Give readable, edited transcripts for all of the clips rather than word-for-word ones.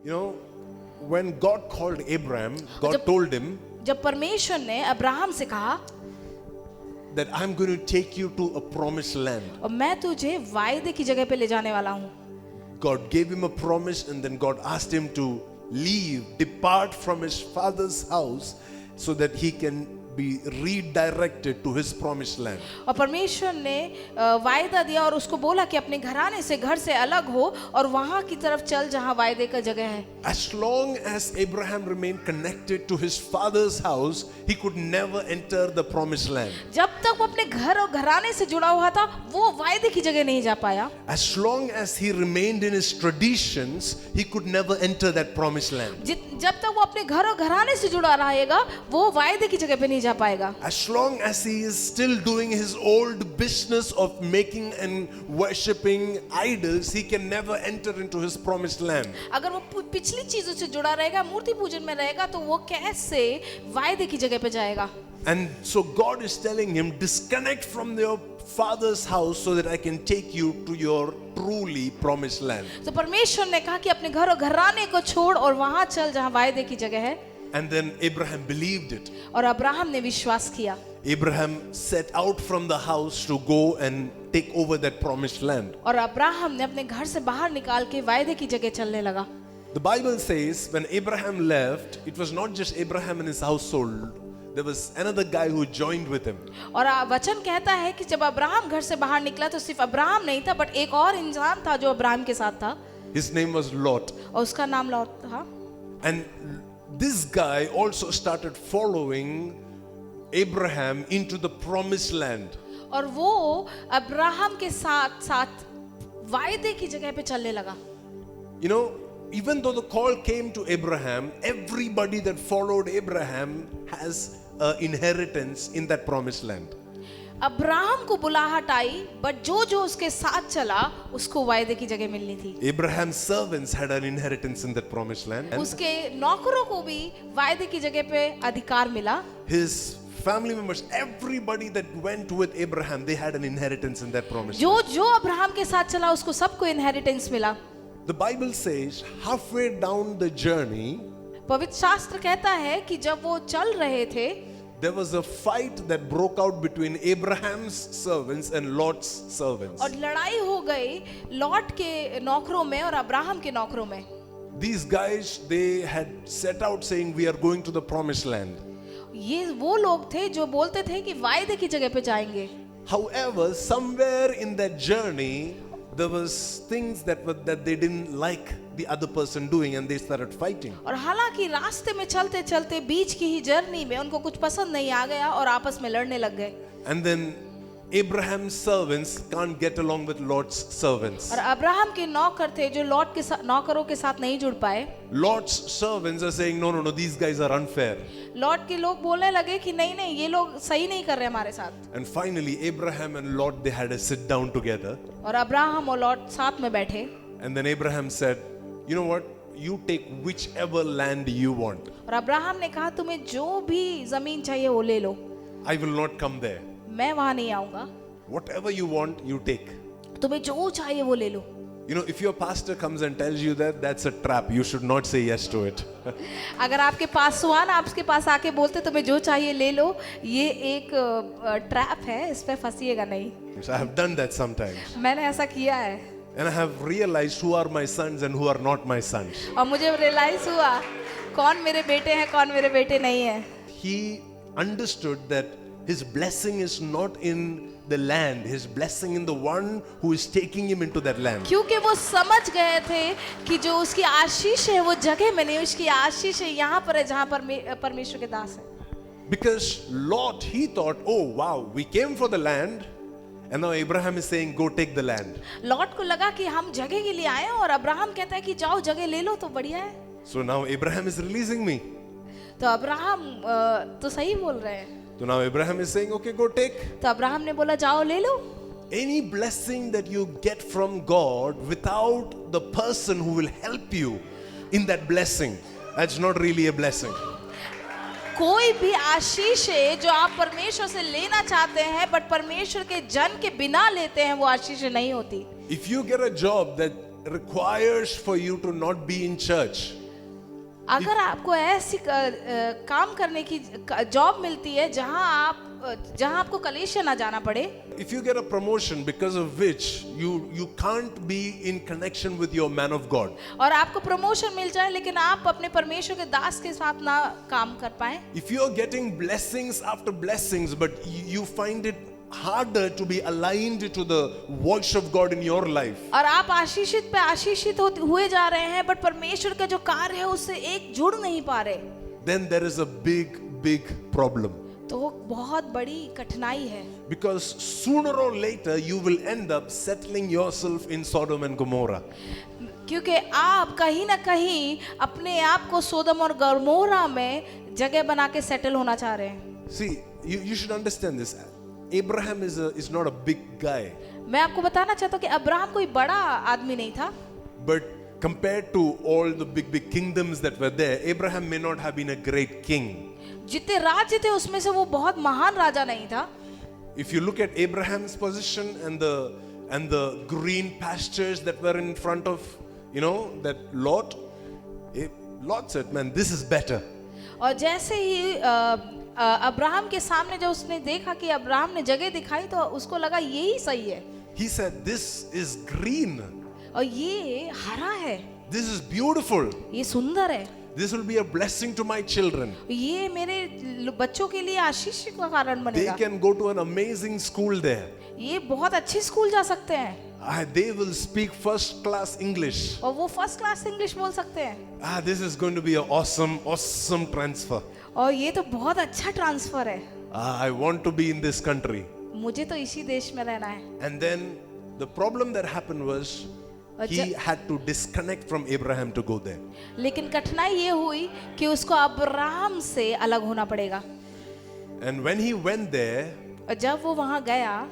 You know, when God called Abraham, God told him जब परमेश्वर ने अब्राहम से कहा that I'm going to take you to a promised land. और मैं तुझे वायदे की जगह पे ले जाने वाला हूँ. God gave him a promise, and then God asked him to leave, depart from his father's house so that he can be redirected to his promised land. और परमेश्वर ने वायदा दिया और उसको बोला कि अपने घराने से, घर से अलग हो और वहां की तरफ चल जहां वायदे का जगह है. As long as Abraham remained connected to his father's house, he could never enter the promised land. जब तक वो अपने घर और घराने से जुड़ा हुआ था, वो वायदे की जगह नहीं जा पाया. As long as he remained in his traditions, he could never enter that promised land. जब तक वो अपने घर और घराने से जुड़ा रहेगा, वो वायदे की जगह पे नहीं जा पाएगा. As long as he is still doing his old business of making and worshipping idols, he can never enter into his promised land. अगर वो पिछली चीजों से जुड़ा रहेगा, मूर्ति पूजन में रहेगा, तो वो कैसे वायदे की जगह पे जाएगा? And so God is telling him, disconnect from your father's house so that I can take you to your truly promised land. तो परमेश्वर ने कहा कि अपने घर और घराने को छोड़ और वहां चल जहां वायदे की जगह है. And then Abraham believed it. और अब्राहम ने विश्वास किया. Abraham set out from the house to go and take over that promised land. और अब्राहम ने अपने घर से बाहर निकाल के वायदे की जगह चलने लगा. The Bible says when Abraham left, it was not just Abraham and his household. There was another guy who joined with him. और वचन कहता है कि जब अब्राहम घर से बाहर निकला तो सिर्फ अब्राहम नहीं था, बट एक और इंसान था जो अब्राहम के साथ था. His name was Lot. और उसका नाम लॉट था. And this guy also started following Abraham into the promised land. और वो अब्राहम के साथ साथ वायदे की जगह पे चलने लगा. You know, even though the call came to Abraham, everybody that followed Abraham has an inheritance in that promised land. Abraham को बुलाहट आई, बट जो जो उसके साथ चला उसको वायदे की जगह मिलनी थी. Abraham's servants had an inheritance in that promised land. And उसके नौकरों को भी वायदे की जगह पे अधिकार मिला. his family members, everybody that went with Abraham, they had an inheritance in that promised जो land. जो अब्राहम के साथ चला उसको सबको इनहेरिटेंस मिला. The Bible says halfway down the journey, पवित्र शास्त्र कहता है कि जब वो चल रहे थे, there was a fight that broke out between Abraham's servants and Lot's servants. और लड़ाई हो गई लॉट के नौकरों में और अब्राहम के नौकरों में. These guys, they had set out saying, we are going to the promised land. ये वो लोग थे जो बोलते थे कि वायदे की जगह पे जाएंगे. However, somewhere in that journey, there was things that they didn't like the other person doing, and they started fighting. और हालांकि रास्ते में चलते चलते बीच की ही जर्नी में उनको कुछ पसंद नहीं आ गया और आपस में लड़ने लग गए. And then Abraham's servants can't get along with Lot's servants. और अब्राहम के नौकर थे जो लॉट के नौकरों के साथ नहीं जुड़ पाए. Lot's servants are saying, no, these guys are unfair. Lot के लोग बोलने लगे कि नहीं नहीं, ये लोग सही नहीं कर रहे हमारे साथ. And finally, Abraham and Lot, they had a sit down together. और अब्राहम और लॉट साथ में बैठे. And then Abraham said, you know what? You take whichever land you want. और अब्राहम ने कहा तुम्हें जो भी जमीन चाहिए वो ले लो, I will not come there. मैं वहां नहीं आऊंगा. Whatever you want, you take. तुम्हें जो चाहिए वो ले लो. You know, if your pastor comes and tells you that, that's a trap. You should not say yes to it. अगर आपके पासवान आपके पास आके बोलते तुम्हें जो चाहिए ले लो, ये एक ट्रैप है, इस पे फंसिएगा नहीं. Yes, I have done that sometimes. मैंने ऐसा किया है. And I have realized who are my sons and who are not my sons. और मुझे रियलाइज हुआ कौन मेरे बेटे हैं कौन मेरे बेटे नहीं है. He understood that his blessing is not in the land, his blessing in the one who is taking him into that land. क्योंकि वो समझ गए थे कि जो उसकी आशीष है वो जगह में नहीं, उसकी आशीष है यहाँ पर है जहाँ पर परमेश्वर के दास है. Because Lot, he thought, oh wow, we came for the land, and now Abraham is saying, go take the land. Lot को लगा कि हम जगह के लिए आए हैं और अब्राहम कहता है कि जाओ जगह ले लो तो बढ़िया है. So now Abraham is releasing me. तो अब्राहम तो सही बोल रहे हैं. So now Abraham is saying, okay, go take. तो अब्राहम ने बोला जाओ ले लो. Any blessing that you get from God without the person who will help you in that blessing, that's not really a blessing. कोई भी आशीष है जो आप परमेश्वर से लेना चाहते हैं बट परमेश्वर के जन के बिना लेते हैं वो आशीष नहीं होती. If you get a job that requires for you to not be in church, अगर आपको ऐसी काम करने की जॉब मिलती है जहां आपको कलीसिया ना जाना पड़े, if you get a promotion because of which you can't be in connection with your man of God, और आपको प्रमोशन मिल जाए लेकिन आप अपने परमेश्वर के दास के साथ ना काम कर पाए, if you are getting blessings after blessings but you find it harder to be aligned to the voice of God in your life, और आप आशीषित पे आशीषित हुए जा रहे हैं बट परमेश्वर का जो कार्य है उससे एक जुड़ नहीं पा रहे, then there is a big problem. तो वो बहुत बड़ी कठिनाई है, Because sooner or later you will end up settling yourself in Sodom and Gomorrah. क्योंकि आप कहीं ना कहीं अपने आप को सोदम और गमोरा में जगह बना के सेटल होना चाह रहे हैं. See, you should understand this. Abraham is not a big guy, मैं आपको बताना चाहता हूँ कि अब्राहम कोई बड़ा आदमी नहीं था, but compared to all the big kingdoms that were there, Abraham may not have been a great king. जितने राज्य थे उसमें से वो बहुत महान राजा नहीं था. If you look at Abraham's position and the green pastures that were in front of, that Lot said, man, this is better. और जैसे ही अब्राहम के सामने जब उसने देखा कि अब्राहम ने जगह दिखाई तो उसको लगा यही सही है. He said, this is green. और ये हरा है, This is beautiful. ये सुंदर है, This will be a blessing to my children. ये मेरे बच्चों के लिए आशीष का कारण They बनेगा. can go to an amazing school there. ये बहुत अच्छी स्कूल जा सकते हैं They will speak first class English. और वो फर्स्ट क्लास इंग्लिश बोल सकते हैं. This is going to be an awesome transfer. और ये तो बहुत अच्छा ट्रांसफर है. I want to be in this country. मुझे तो इसी देश में रहना है. And then the problem that happened was he had to disconnect from Abraham to go there. लेकिन कठिनाई ये हुई कि उसको अब्राहम से अलग होना पड़ेगा. And when he went there, और जब वो वहां गया,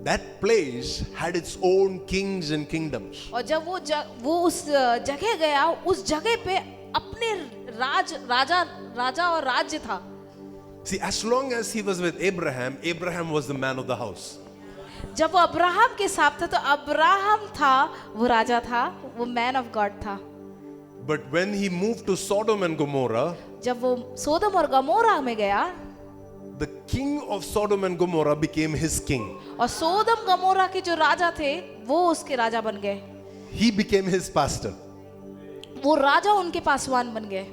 that place had its own kings and kingdoms. और जब वो उस जगह गया, उस जगह पे अपने राजा और राज्य था. See, as long as he was with Abraham, Abraham was the man of the house. जब वो अब्राहम के साथ था तो अब्राहम था, वो राजा था, वो मैन ऑफ गॉड था. But when he moved to Sodom and Gomorrah, जब वो सोदम और गमोरा में गया, the king of Sodom and Gomorrah became his king. और सोदम गमोरा के जो राजा थे वो उसके राजा बन गए. He became his pastor. वो राजा उनके पासवान बन गए.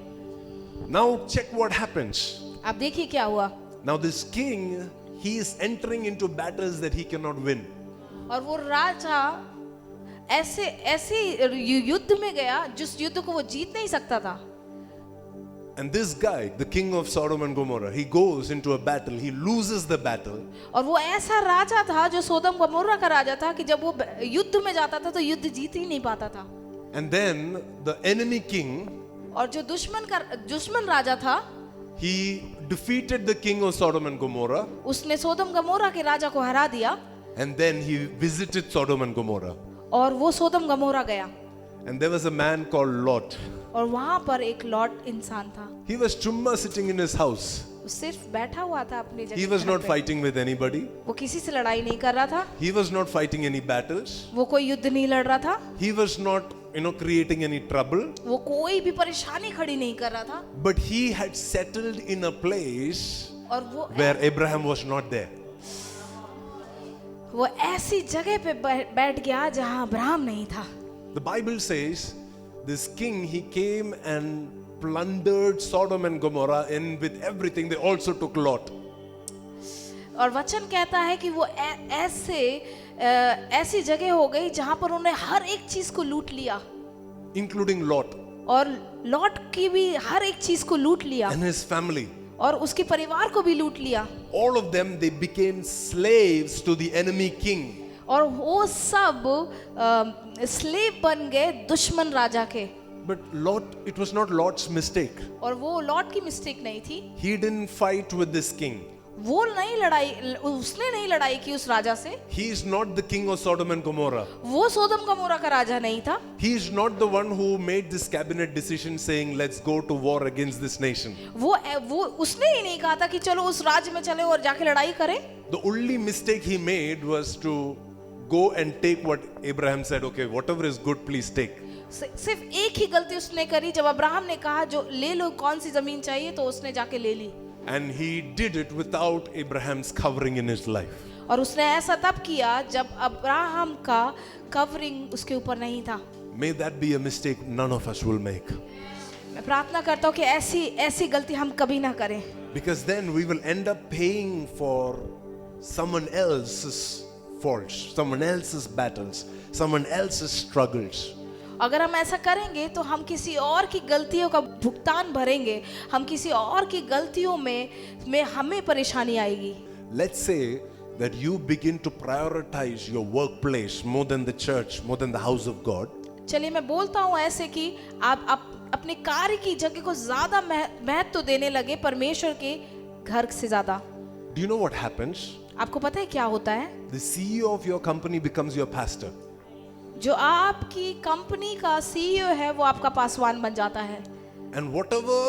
Now check what happens. अब देखिए क्या हुआ. Now this king, he is entering into battles that he cannot win. और वो राजा ऐसे युद्ध में गया जिस युद्ध को वो जीत नहीं सकता था. And this guy, the king of Sodom and Gomorrah, he goes into a battle, he loses the battle. और वो ऐसा राजा था जो सोदम गमोरा का राजा था कि जब वो युद्ध में जाता था तो युद्ध जीत ही नहीं पाता था. And then the enemy king, और जो दुश्मन राजा था, he defeated the king of Sodom and Gomorrah. उसने सोदम गमोरा के राजा को हरा दिया. And then he visited Sodom and Gomorrah. और वो सोदम गमोरा गया. And there was a man called Lot. और वहां पर एक लॉट इंसान था. He was chumma sitting in his house. वो सिर्फ बैठा हुआ था अपनी जगह. He was not fighting with anybody. वो किसी से लड़ाई नहीं कर रहा था. He was not fighting any battles. वो कोई युद्ध नहीं लड़ रहा था. He was not, creating any trouble. वो कोई भी परेशानी खड़ी नहीं कर रहा था. But he had settled in a place और वो where Abraham was not there. वो ऐसी जगह पे बैठ गया जहां अब्राहम नहीं था. The Bible says this king, he came and plundered Sodom and Gomorrah, and with everything they also took Lot. और वचन कहता है कि वो ऐसी जगह हो गई जहां पर उन्होंने हर एक चीज को लूट लिया, Including Lot और लॉट की भी हर एक चीज को लूट लिया, and his family. और उसके परिवार को भी लूट लिया. All of them, they became slaves to the enemy king. और वो सब स्लेव बन गए दुश्मन राजा के. But Lot, it was not Lot's mistake. और वो लॉट की मिस्टेक नहीं थी. He didn't fight with this king. उसने नहीं लड़ाई की उस राजा से. He is not the king of Sodom and Gomorrah. वो सोदम गमोरा का राजा नहीं था. He is not the one who made this cabinet decision saying let's go to war against this nation. वो उसने ही नहीं कहा था कि चलो उस राज्य में चले और जाके लड़ाई करें. The only mistake he made was to go and take what Abraham said, okay, whatever is good, please take. सिर्फ एक ही गलती उसने करी, जब अब्राहम ने कहा जो ले लो, कौन सी जमीन चाहिए, तो उसने जाके ले ली। And he did it without Abraham's covering in his life. और उसने ऐसा तब किया जब अब्राहम का कवरिंग उसके ऊपर नहीं था। May that be a mistake none of us will make. मैं प्रार्थना करता हूँ कि ऐसी गलती हम कभी ना करें, Because then we will end up paying for someone else's faults, someone else's battles, someone else's struggles. अगर हम ऐसा करेंगे तो हम किसी और की गलतियों का भुगतान भरेंगे, हम किसी और की गलतियों में हमें परेशानी आएगी। Let's say that you begin to prioritize your workplace more than the church, more than the house of God. चलिए मैं बोलता हूँ ऐसे कि आप अपने कार्य की जगह को ज्यादा महत्व देने लगे परमेश्वर के घर से ज्यादा। Do you know what happens? आपको पता है क्या होता है? The CEO of your company becomes your pastor. जो आपकी कंपनी का सीईओ है वो आपका पासवान बन जाता है। And whatever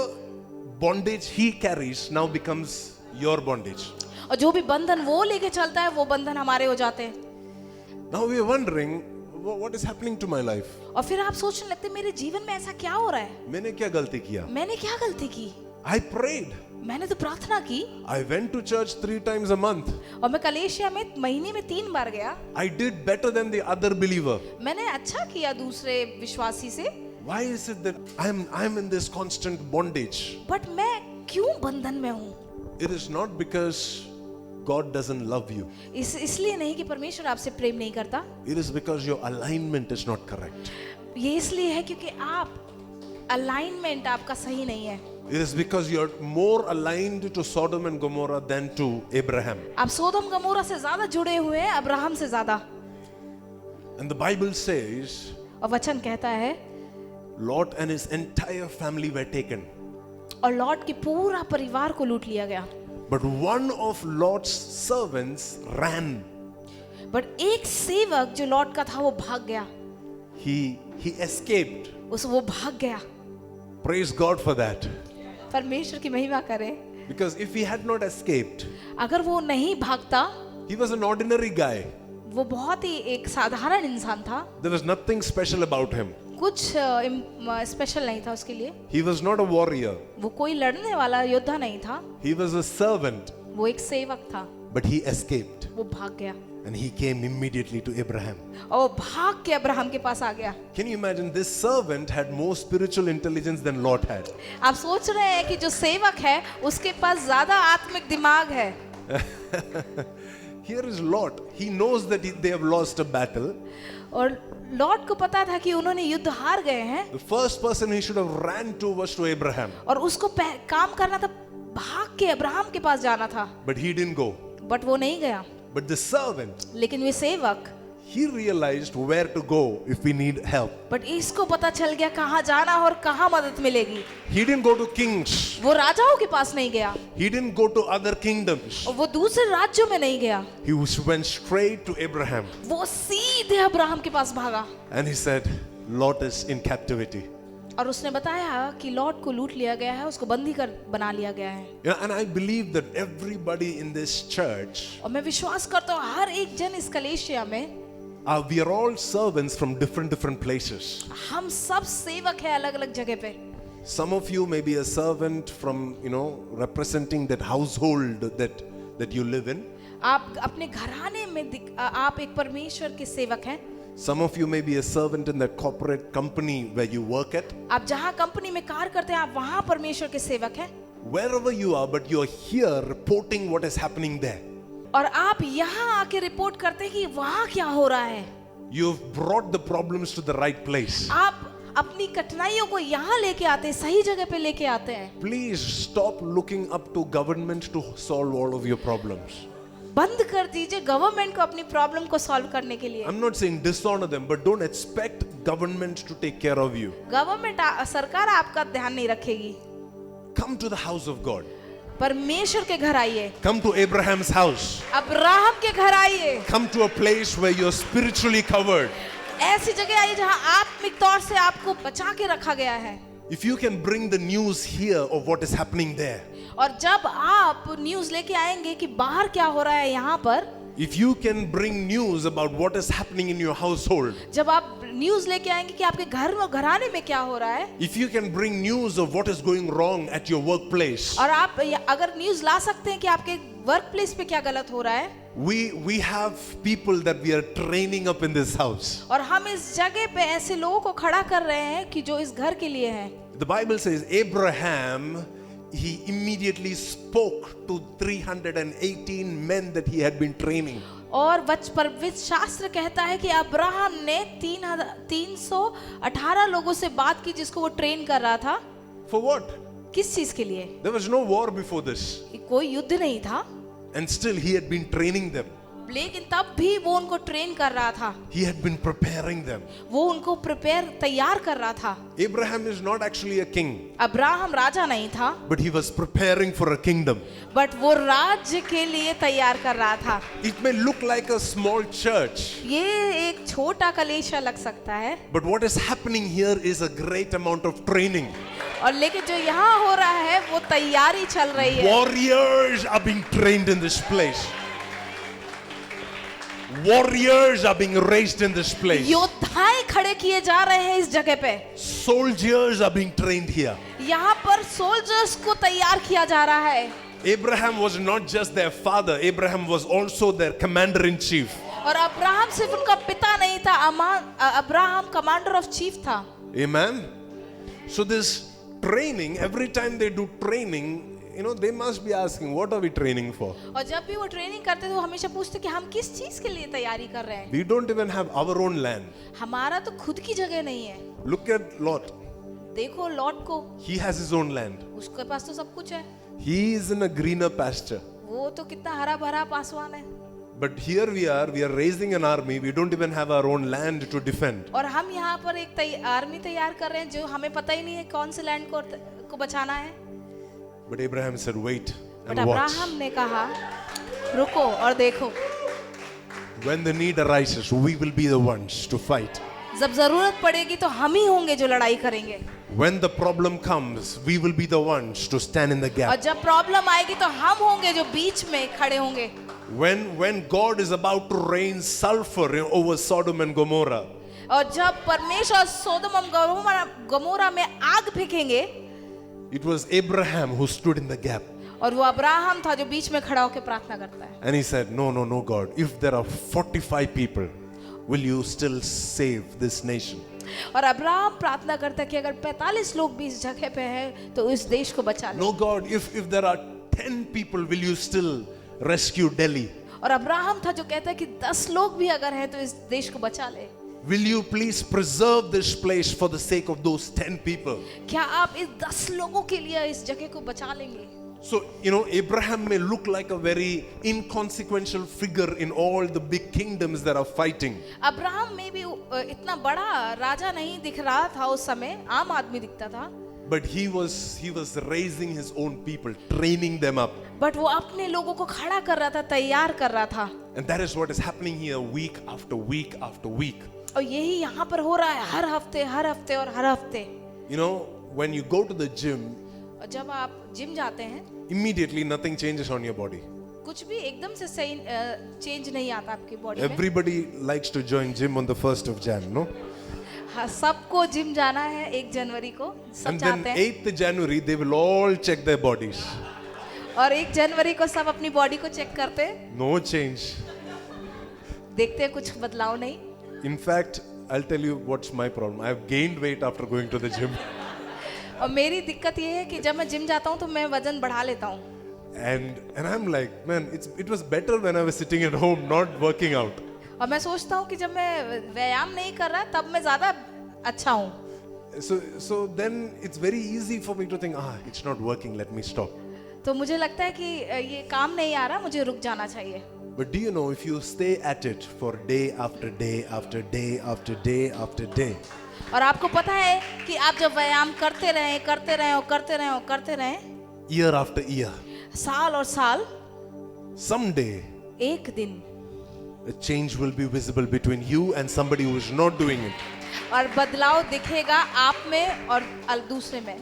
bondage he carries now becomes your bondage. और जो भी बंधन वो लेके चलता है वो बंधन हमारे हो जाते हैं। Now we are wondering, what is happening to my life? और फिर आप सोचने लगते मेरे जीवन में ऐसा क्या हो रहा है? मैंने क्या गलती किया? मैंने क्या गलती की? I prayed. मैंने तो प्रार्थना की। I went to church 3 times a month. और मैं कलेशिया में महीने में 3 बार गया। I did better than the other believer. मैंने अच्छा किया दूसरे विश्वासी से। Why is it that I'm in this constant bondage? But मैं क्यों बंधन में हूँ? It is not because God doesn't love you. इसलिए नहीं कि परमेश्वर आपसे प्रेम नहीं करता। It is because your alignment is not correct. ये इसलिए है क्योंकि आप अलाइनमेंट आपका सही नहीं है। It is because you're more aligned to Sodom and Gomorrah than to Abraham. आप सोदम गमोरा से ज्यादा जुड़े हुए हैं अब्राहम से ज्यादा। And the Bible says और वचन कहता है Lot and his entire family were taken. और लॉट के पूरा परिवार को लूट लिया गया। But one of Lot's servants ran. But एक सेवक जो लॉट का था वो भाग गया। He escaped. वो भाग गया। Praise God for that. परमेश्वर की महिमा करें। Because if he had not escaped, अगर वो नहीं भागता, he was an ordinary guy. वो बहुत ही एक साधारण इंसान था। There was nothing special about him. कुछ स्पेशल नहीं था उसके लिए। He was not a warrior. वो कोई लड़ने वाला योद्धा नहीं था। He was a servant. वो एक सेवक था। But he escaped. वो भाग गया। And he came immediately to Abraham. और भाग के अब्राहम के पास आ गया। Can you imagine this servant had more spiritual intelligence than Lot had? आप सोच रहे हैं कि जो सेवक है उसके पास ज्यादा आत्मिक दिमाग है। Here is Lot. He knows that they have lost a battle. और लॉट को पता था कि उन्होंने युद्ध हार गए हैं। The first person he should have ran to was to Abraham. और उसको काम करना था, भाग के अब्राहम के पास जाना था। But he didn't go. But वो नहीं गया। But the servant, लेकिन वे सेवक, he realized where to go if we need help. But इसको पता चल गया कहाँ जाना और कहाँ मदद मिलेगी। He didn't go to kings. वो राजाओं के पास नहीं गया। He didn't go to other kingdoms. और वो दूसरे राज्यों में नहीं गया। He went straight to Abraham. वो सीधे अब्राहम के पास भागा। And he said, Lot is in captivity. और उसने बताया कि लॉट को लूट लिया गया है, उसको बंदी कर बना लिया गया है। Yeah, and I believe that everybody in this church, और मैं विश्वास करता हूँ हर एक जन इस कलेशिया में, we are all servants from different places. हम सब सेवक हैं अलग अलग जगह पे। Some of you may be a servant from, representing that household that you live in. आप अपने घराने में आप एक परमेश्वर के सेवक हैं। Some of you may be a servant in that corporate company where you work at. आप जहाँ कंपनी में कार्य करते हैं आप वहाँ परमेश्वर के सेवक हैं। Wherever you are, but you are here reporting what is happening there. और आप यहाँ आके रिपोर्ट करते हैं कि वहाँ क्या हो रहा है। You've brought the problems to the right place. आप अपनी कठिनाइयों को यहाँ लेके आते हैं, सही जगह पे लेके आते हैं। Please stop looking up to government to solve all of your problems. बंद कर दीजिए गवर्नमेंट को अपनी प्रॉब्लम को सॉल्व करने के लिए। I'm not saying dishonor them, but don't expect government to take care of you. Government सरकार आपका ध्यान नहीं रखेगी। Come to the house of God. परमेश्वर के घर आइए। Come to Abraham's house. Abraham के घर आइए। Come to a place where you're spiritually covered. ऐसी जगह आइए जहाँ आत्मिक तौर से आपको बचा के रखा गया है। If you can bring the news here of what is happening there, और जब आप न्यूज़ लेके आएंगे कि बाहर क्या हो रहा है यहाँ पर, If you can bring news about what is happening in your household, जब आप न्यूज़ लेके आएंगे कि आपके घर में घराने में क्या हो रहा है, if you can bring news of what is going wrong at your workplace, और आप अगर न्यूज़ ला सकते हैं कि आपके वर्क प्लेस पे क्या गलत हो रहा है, we have people that we are training up in this house. और हम इस जगह पे ऐसे लोगों को खड़ा कर रहे हैं कि जो इस घर के लिए हैं. The Bible says Abraham, he immediately spoke to 318 men that he had been training. और पवित्र शास्त्र कहता है कि अब्राहम ने 318 लोगों से बात की जिसको वो ट्रेन कर रहा था. For what? किस चीज के लिए? There was no war before this. कोई युद्ध नहीं था. And still he had been training them. लेकिन तब भी वो उनको ट्रेन कर रहा था. He had been preparing them. वो उनको तैयार कर रहा था. Abraham is not actually a king. Abraham राजा नहीं था. But he was preparing for a kingdom. But वो राज्य के लिए तैयार कर रहा था. It may look like a small church. ये एक छोटा कलीसिया लग सकता है. But what is happening here is a great amount of training. और लेकिन जो यहाँ हो रहा है वो तैयारी चल रही है. Warriors are being trained in this place. Warriors are being raised in this place. योद्धाएं खड़े किए जा रहे हैं इस जगह पे. Soldiers are being trained here. यहाँ पर सोल्जर्स को तैयार किया जा रहा है. Abraham was not just their father, Abraham was also their commander in chief. और अब्राहम सिर्फ उनका पिता नहीं था, अब्राहम कमांडर ऑफ चीफ था. Amen. So this training, every time they do training, they must be asking, what are we training for? और जब भी वो ट्रेनिंग करते थे वो हमेशा पूछते कि हम किस चीज के लिए तैयारी कर रहे हैं. We don't even have our own land. हमारा तो खुद की जगह नहीं है. Look at Lot. देखो लॉट को. He has his own land. उसके पास तो सब कुछ है. He is in a greener pasture. वो तो कितना हरा भरा पासवान है. But here we are raising an army. We don't even have our own land to defend. और हम यहाँ पर एक आर्मी तैयार कर रहे हैं जो हमें पता ही नहीं है कौन से लैंड को बचाना है. But Abraham said, wait and but watch. Abraham ने कहा रुको और देखो. When the need arises, we will be the ones to fight. जब जरूरत पड़ेगी तो हम ही होंगे जो लड़ाई करेंगे. When the problem comes, we will be the ones to stand in the और gap. जब प्रॉब्लम आएगी तो हम होंगे जो बीच में खड़े होंगे. When God is about to rain sulfur over Sodom and Gomorrah, और जब परमेश्वर सोदोम और गमोरा में आग फेंकेंगे, it was Abraham who stood in the gap. और वो अब्राहम था जो बीच में खड़ा होकर प्रार्थना करता है. And he said, no, God. If there are 45 people, will you still save this nation? और अब्राहम प्रार्थना करता है कि अगर 45 लोग भी इस जगह पे हैं तो इस देश को बचा ले. No, God. If there are 10 people, will you still rescue Delhi? और अब्राहम था जो कहता है कि 10 लोग भी अगर हैं तो इस देश को बचा ले. Will you please preserve this place for the sake of those 10 people? क्या आप इस 10 लोगों के लिए इस जगह को बचा लेंगे? So, Abraham may look like a very inconsequential figure in all the big kingdoms that are fighting. Abraham में भी इतना बड़ा राजा नहीं दिख रहा था उस समय, आम आदमी दिखता था. But he was raising his own people, training them up. But वो अपने लोगों को खड़ा कर रहा था, तैयार कर रहा था. And that is what is happening here week after week after week. और यही यहाँ पर हो रहा है हर हफ्ते और हर हफ्ते. When you go to the gym, और जब आप जिम जाते हैं immediately nothing changes on your body. कुछ भी एकदम से सही चेंज नहीं आता आपकी बॉडी में. Everybody likes to join gym on the 1st of Jan, no? हाँ, सबको जिम जाना है 1 जनवरी को, सब And then चाहते हैं. 8th January they will all check their bodies. और 1 जनवरी को सब अपनी बॉडी को चेक करते हैं. No change. देखते हैं कुछ बदलाव नहीं. In fact, I'll tell you what's my problem. I've gained weight after going to the gym. और मेरी दिक्कत ये है कि जब मैं जिम जाता हूँ तो मैं वजन बढ़ा लेता हूँ. And I'm like, man, it was better when I was sitting at home, not working out. और मैं सोचता हूँ कि जब मैं व्यायाम नहीं कर रहा तब मैं ज्यादा अच्छा हूँ. So then it's very easy for me to think, it's not working, let me stop. तो मुझे लगता है कि ये काम नहीं आ रहा, मुझे रुक जाना चाहिए. But do you know, if you stay at it for day after day after day after day after day, और आपको पता है कि आप जब व्यायाम करते रहें year after year, साल और साल, someday एक दिन a change will be visible between you and somebody who is not doing it. और बदलाव दिखेगा आप में और दूसरे में.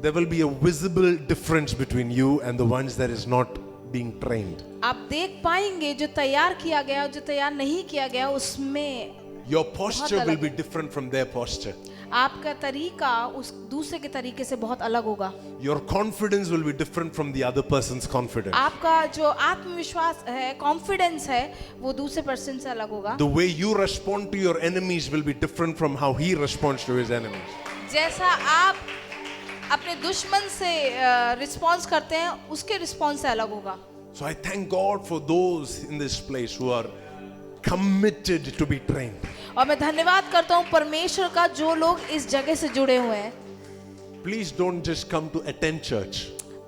There will be a visible difference between you and the ones that is not being trained. आप देख पाएंगे जो तैयार किया गया और जो तैयार नहीं किया गया उसमें Your posture will अलग be different from their posture. आपका तरीका उस दूसरे के तरीके से बहुत अलग होगा। Your confidence will be different from the other person's confidence. आपका जो आत्मविश्वास है, कॉन्फिडेंस है, वो दूसरे पर्सन से अलग होगा। The way you respond to your enemies will be different from how he responds to his enemies. जैसा आप अपने दुश्मन से रिस्पॉन्स करते हैं, उसके रिस्पॉन्स से अलग होगा। So I thank God for those in this place who are committed to be trained. और मैं धन्यवाद करता हूँ परमेश्वर का जो लोग इस जगह से जुड़े हुए हैं। Please don't just come to attend church.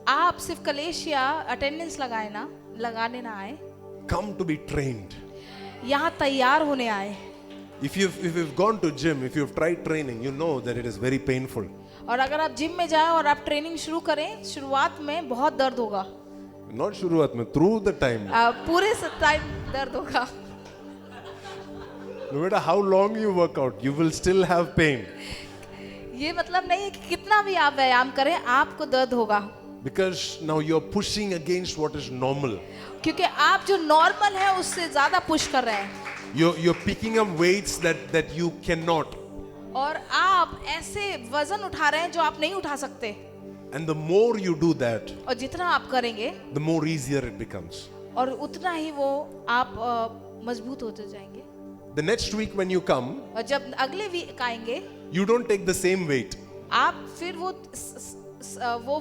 आप सिर्फ कलेशिया अटेंडेंस लगाने ना आए, Come to be trained. यहाँ तैयार होने आए। If you've gone to gym, if you've tried training, you know that it is very painful. और अगर आप जिम में जाएं और आप ट्रेनिंग शुरू करें, शुरुआत में बहुत दर्द होगा। Not शुरुआत में, through the time. पूरे टाइम दर्द होगा। No matter how long you work out, you will still have pain. ये मतलब नहीं है कि कितना भी आप व्यायाम करें, आपको दर्द होगा। Because now you're pushing against what is normal. क्योंकि आप जो नॉर्मल है उससे ज्यादा पुश कर रहे हैं। You're picking up weights that you cannot. और आप ऐसे वजन उठा रहे हैं जो आप नहीं उठा सकते। And the more you do that, और जितना आप करेंगे, the more easier it becomes. और उतना ही वो आप मजबूत होते जाएंगे। The next week when you come, और जब अगले वीक आएंगे, you don't take the same weight. आप फिर वो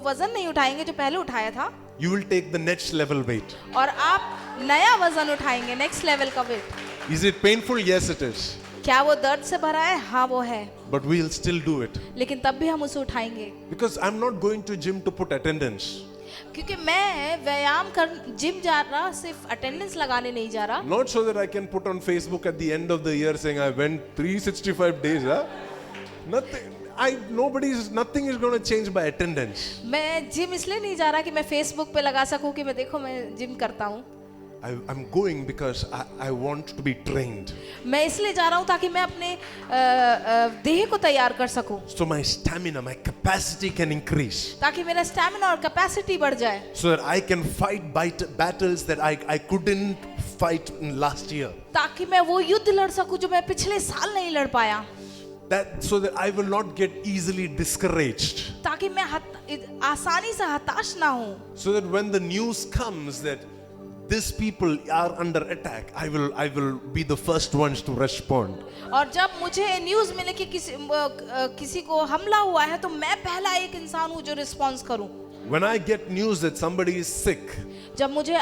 वजन नहीं उठाएंगे जो पहले उठाया था। You will take the next level weight. और आप नया वजन उठाएंगे, नेक्स्ट लेवल का wait. Is it painful? Yes, it is. क्या वो दर्द से भरा है? हाँ वो है। But we'll still do it. लेकिन तब भी हम उसे उठाएंगे। Because I'm not going to gym to put attendance. क्योंकि मैं व्यायाम कर जिम जा रहा, सिर्फ अटेंडेंस लगाने नहीं जा रहा। Not so that I can put on Facebook at the end of the year saying I went 365 days. Huh? Nothing is going to change by attendance. मैं जिम इसलिए नहीं जा रहा कि मैं फेसबुक पे लगा सकूं कि मैं देखो मैं जिम करता हूँ। I'm going because I want to be trained. मैं इसलिए जा रहा हूँ ताकि मैं अपने देह को तैयार कर सकूं, So my stamina, my capacity can increase. ताकि मेरा स्टैमिना और कैपेसिटी बढ़ जाए, So that I can fight battles that I couldn't fight in last year. ताकि मैं वो युद्ध लड़ सकूं जो मैं पिछले साल नहीं लड़ पाया, So that I will not get easily discouraged. ताकि मैं आसानी से हताश ना हूँ। So that when the news comes that these people are under attack, I will be the first ones to respond. और जब मुझे न्यूज़ मिले कि किसी को हमला हुआ है, तो मैं पहला एक इंसान हूँ जो रिस्पॉन्स करूँ। When I get news that somebody is sick, जब मुझे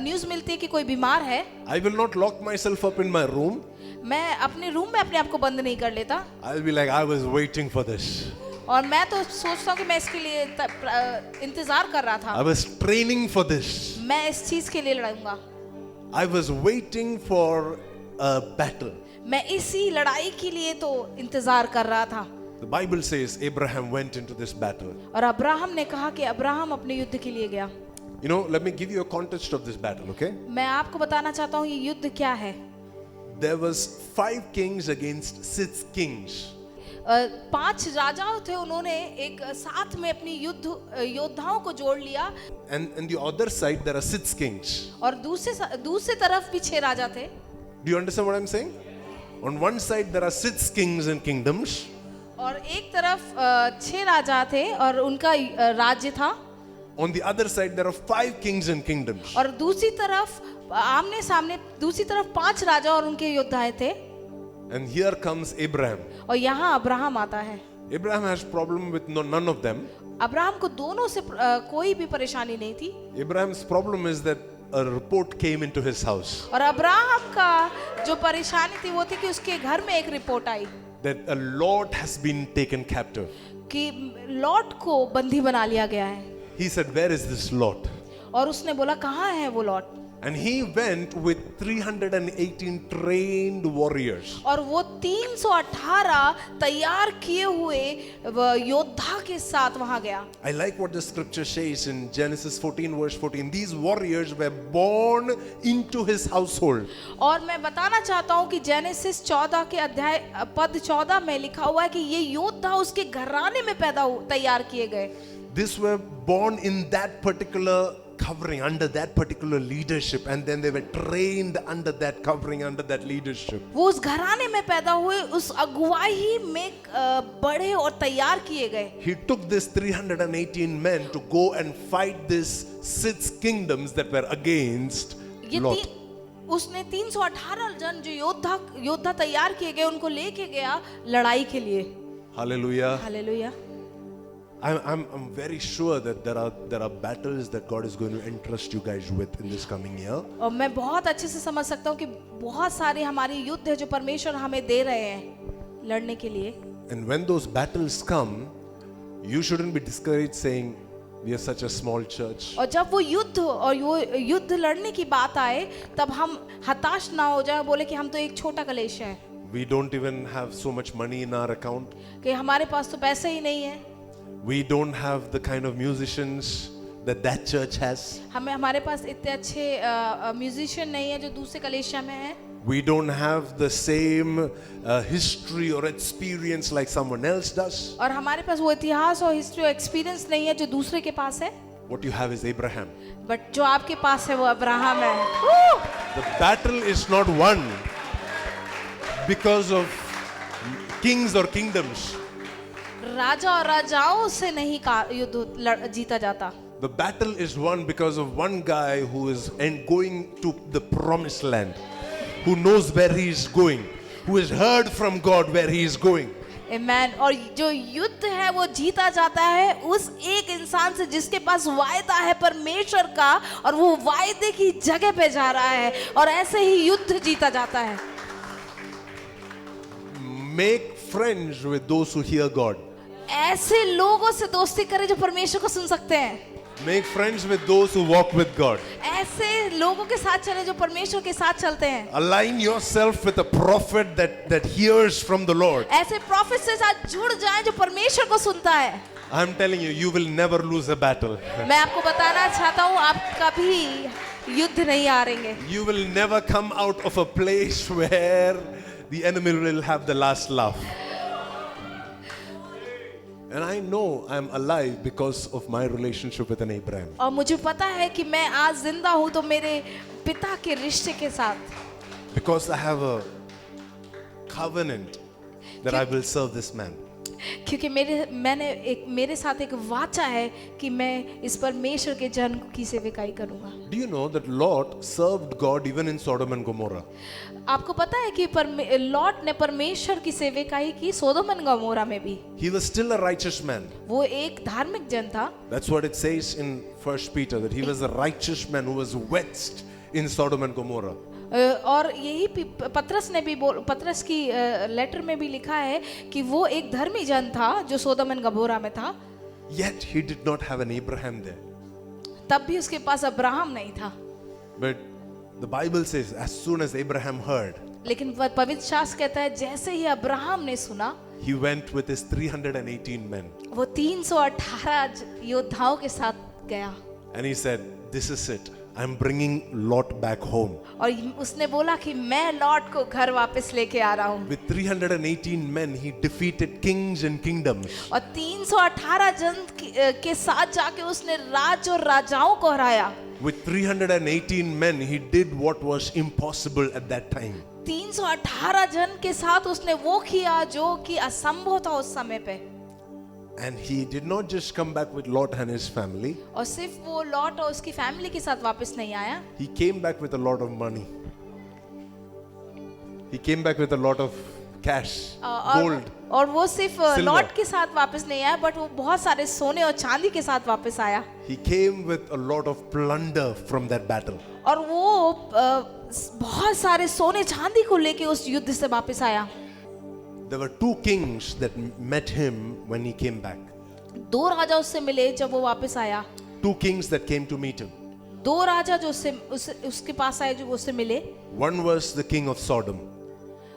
न्यूज़ मिलती है कि कोई बीमार है, I will not lock myself up in my room. मैं अपने रूम में अपने आप को बंद नहीं कर लेता, I'll be like, I was waiting for this. और मैं तो सोचता हूँ कि मैं इसके लिए इंतजार कर रहा था, I was training for this. मैं इस चीज के लिए लड़ूंगा, I was waiting for a battle. मैं इसी लड़ाई के लिए तो इंतजार कर रहा था। The Bible says Abraham went into this battle. और अब्राहम ने कहा कि अब्राहम अपने युद्ध के लिए गया। You know, let me give you a context of this battle, okay? मैं आपको बताना चाहता हूँ ये युद्ध क्या है। There was 5 kings against 6 kings. 5 राजाओं थे, उन्होंने एक साथ में अपनी योद्धाओं को जोड़ लिया। And the other side there are 6 kings. और दूसरे तरफ भी 6 राजा थे। Do you understand what I'm saying? On one side there are 6 kings and kingdoms. और एक तरफ 6 राजा थे और उनका राज्य था। On the other side there are 5 kings and kingdoms. और दूसरी तरफ आमने सामने दूसरी तरफ 5 राजा और उनके योद्धाएं थे। And here comes Abraham. और यहाँ अब्राहम आता है। Abraham has problem with none of them. Abraham को दोनों से कोई भी परेशानी नहीं थी। Abraham's problem is that a report came into his house और अब्राहम का जो परेशानी थी वो थी कि उसके घर में एक report I that a Lot has been taken captive. कि लॉट को बंदी बना लिया गया है। He said, where is this Lot? और उसने बोला कहाँ है वो lot? And he went with 318 trained warriors. और वो 318 तैयार किए हुए योद्धा के साथ वहां गया। I like what the scripture says in Genesis 14 verse 14. These warriors were born into his household. और मैं बताना चाहता हूँ कि जेनेसिस 14 के अध्याय पद 14 में लिखा हुआ है कि ये योद्धा उसके घराने में तैयार किए गए। These were born in that particular covering under that particular leadership, and then they were trained under that covering, under that leadership. वो उस घराने में पैदा हुए, उस अगुवाई में बढ़े और तैयार किए गए. He took this 318 men to go and fight these 6 kingdoms that were against ये Lot. उसने 318 जन जो योद्धा तैयार किए गए उनको लेके गया लड़ाई के लिए. Hallelujah. Hallelujah. I'm very sure that there are battles that God is going to entrust you guys with in this coming year. और मैं बहुत अच्छे से समझ सकता हूँ कि बहुत सारे हमारी युद्ध है जो परमेश्वर हमें दे रहे हैं लड़ने के लिए. And when those battles come, you shouldn't be discouraged saying, we are such a small church. और जब वो युद्ध लड़ने की बात आए तब हम हताश ना हो जाए, बोले कि हम तो एक छोटा कलीसिया है, We don't even have so much money in our account. कि हमारे पास तो पैसे ही नहीं है, We don't have the kind of musicians that church has. हमारे पास इतने अच्छे म्यूजिशियन नहीं है जो दूसरे कलीसिया में है. We don't have the same history or experience like someone else does. और हमारे पास वो इतिहास और हिस्ट्री और एक्सपीरियंस नहीं है जो दूसरे के पास है. What you have is Abraham. But जो आपके पास है वो अब्राहम है. The battle is not won because of kings or kingdoms. राजा और राजाओं से नहीं युद्ध जीता जाता. The battle is won because of one guy who is going to the promised land, who knows where he is going, who has heard from God where he is going. Amen. और जो युद्ध है वो जीता जाता है उस एक इंसान से जिसके पास वायदा है परमेश्वर का और वो वायदे की जगह पे जा रहा है, और ऐसे ही युद्ध जीता जाता है. Make friends with those who hear God. ऐसे लोगों से दोस्ती करें जो परमेश्वर को सुन सकते हैं. Make friends with those who walk with God. ऐसे लोगों के साथ चले जो परमेश्वर के साथ चलते हैं. Align yourself with a prophet that hears from the Lord. ऐसे प्रॉफिट से साथ जुड़ जाएं जो परमेश्वर को सुनता है. I'm telling you, you will never lose a battle. मैं आपको बताना चाहता हूँ आप कभी युद्ध नहीं हारेंगे. You will never come out of a place where the enemy will have the last laugh. And I know I'm alive because of my relationship with an Abraham. और मुझे पता है कि मैं आज जिंदा हूँ तो मेरे पिता के रिश्ते के साथ. Because I have a covenant that I will serve this man. क्योंकि मेरे साथ एक वाचा है कि मैं इस परमेश्वर के जन की सेवकाई करूंगा. Do you know that Lot served God even in Sodom and Gomorrah? आपको पता है कि लॉट ने परमेश्वर की सेवकाई की सोदोम और गमोरा में भी. He was still a righteous man. वो एक धार्मिक जन था. That's what it says in 1 Peter, that he was a righteous man who was wedged in Sodom and Gomorrah. और यही पतरस की लेटर में भी लिखा है कि वो एक धर्मी जन था जो सोदोम और गमोरा में था. Yet he did not have an Abraham there. तब भी उसके पास अब्राहम नहीं था. But the Bible says as soon as Abraham heard, लेकिन पवित्र शास्त्र कहता है जैसे ही अब्राहम ने सुना, he went with his 318 men. वो 318 योद्धाओं के साथ गया. And he said, this is it. I'm bringing Lot back home. और उसने बोला कि मैं लॉट को घर वापस लेके आ रहा हूँ. With 318 men, he defeated kings and kingdoms. और 318 जन के साथ जाके उसने राज और राजाओं को हराया. With 318 men, he did what was impossible at that time. 318 जन के साथ उसने वो किया जो कि असंभव था उस समय पे. And he did not just come back with Lot and his family. और सिर्फ वो लॉट और उसकी फैमिली के साथ वापस नहीं आया. He came back with a lot of money. He came back with a lot of cash, gold. और वो सिर्फ silver. लॉट के साथ वापस नहीं आया, बट वो बहुत सारे सोने और चांदी के साथ वापस आया. He came with a lot of plunder from that battle. और वो बहुत सारे सोने चांदी को लेके उस युद्ध से वापस आया. There were 2 kings that met him when he came back. 2 राजा उससे मिले जब वो वापस आया. 2 kings that came to meet him. 2 राजा जो उसके पास आए जो उससे मिले. One was the king of Sodom.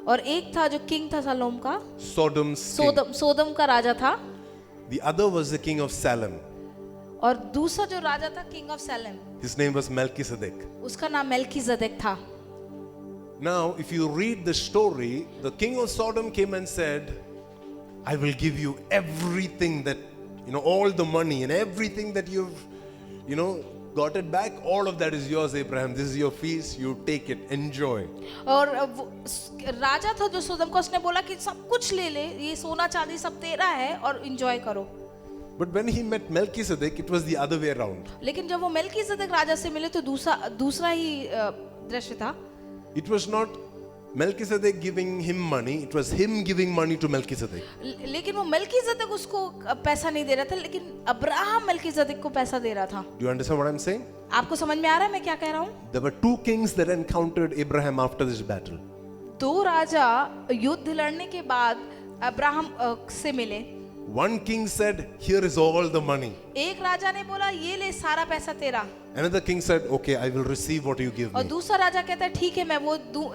और एक था जो किंग था सलोम का. सोदम का राजा था. The other was the king of Salem. और दूसरा जो राजा था king of Salem. His name was Melchizedek. उसका नाम मेल्कीजेदेक था. Now, if you read the story, the king of Sodom came and said, I will give you everything that, all the money and everything that you've, got it back. All of that is yours, Abraham. This is your feast. You take it. Enjoy. और राजा था जो सोदम को, उसने बोला कि सब कुछ ले ले, ये सोना चांदी सब तेरा है और एंजॉय करो। But when he met Melchizedek, it was the other way around. लेकिन जब वो मेल्कीसेदेक राजा से मिले तो दूसरा ही दृश्य था। It was not Melchizedek giving him money, it was him giving money to Melchizedek. लेकिन वो मेल्कीसेदेक उसको पैसा नहीं दे रहा था, लेकिन अब्राहम मेल्कीसेदेक को पैसा दे रहा था। Do you understand what I'm saying? आपको समझ में आ रहा है मैं क्या कह रहा हूँ? There were two kings that encountered Abraham after this battle. दो राजा युद्ध लड़ने के बाद अब्राहम से मिले। One king said, "Here is all the money." एक राजा ने बोला ये ले सारा पैसा तेरा। Another king said, "Okay, I will receive what you give और me." दूसरा राजा कहता है ठीक है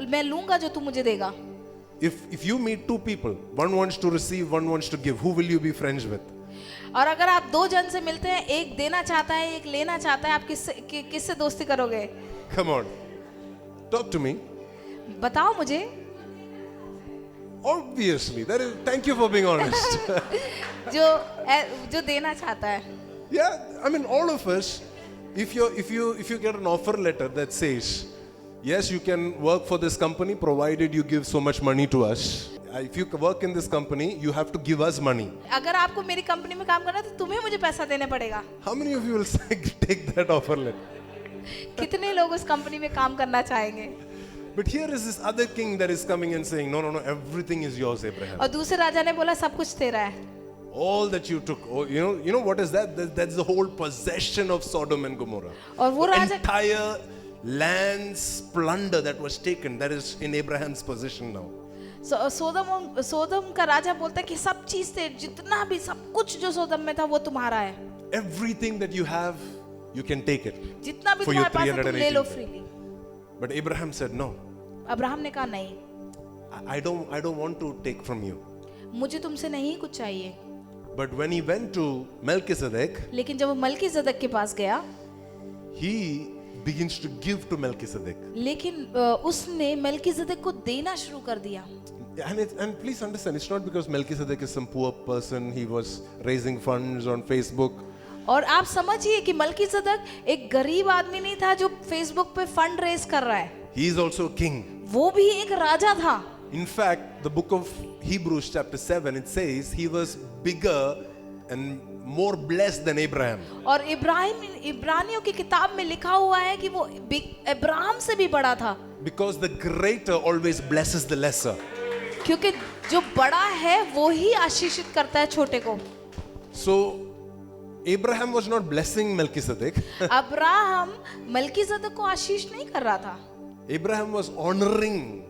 मैं लूंगा जो तू मुझे देगा। If you meet two people, one wants to receive, one wants to give, who will you be friends with? और अगर आप दो जन से मिलते हैं, एक देना चाहता है एक लेना चाहता है, आप किससे दोस्ती करोगे? Come on, talk to me. बताओ मुझे। Obviously, that is. Thank you for being honest. जो देना चाहता है। Yeah, I mean, all of us. If you get an offer letter that says, yes, you can work for this company provided you give so much money to us. If you work in this company, you have to give us money. अगर आपको मेरी company में काम करना है तो तुम्हें मुझे पैसा देना पड़ेगा। How many of you will take that offer letter? कितने लोग उस कंपनी में काम करना चाहेंगे? But here is this other king that is coming and saying, no, everything is yours, Abraham. और दूसरे राजा ने बोला सब कुछ तेरा है। All that you took, oh, you know what is that? That's the whole possession of Sodom and Gomorrah. और वो राजा Entire land's plunder that was taken, that is in Abraham's possession now. सोदम का राजा बोलता है कि सब चीज थे, जितना भी सब कुछ जो सोदम में था वो तुम्हारा है। Everything that you have, you can take it. जितना भी For your तुम्हारे पास है तुम ले लो 318. Freely. But Abraham said, no, Abraham ने कहा नहीं, I don't want to take from you. मुझे तुमसे नहीं कुछ चाहिए। But when he went to Melchizedek, लेकिन जब वो मलकीसेदेक के पास गया, he begins to give to Melchizedek. लेकिन उसने मलकीसेदेक को देना शुरू कर दिया। And please understand, it's not because Melchizedek is some poor person, he was raising funds on Facebook. और आप समझिए कि मलकीसेदेक एक गरीब आदमी नहीं था जो फेसबुक पे फंड रेज कर रहा है। He is also a king. वो भी एक राजा था। In fact, the book of Hebrews chapter 7, it says he was bigger and more blessed than Abraham. और इब्रानियों की किताब में लिखा हुआ है कि वो अब्राहम से भी बड़ा था। Because the greater always blesses the lesser. क्योंकि जो बड़ा है वो ही आशीषित करता है छोटे को। So Abraham was not blessing Melchizedek. Abraham Melchizedek को आशीष नहीं कर रहा था। Abraham was honoring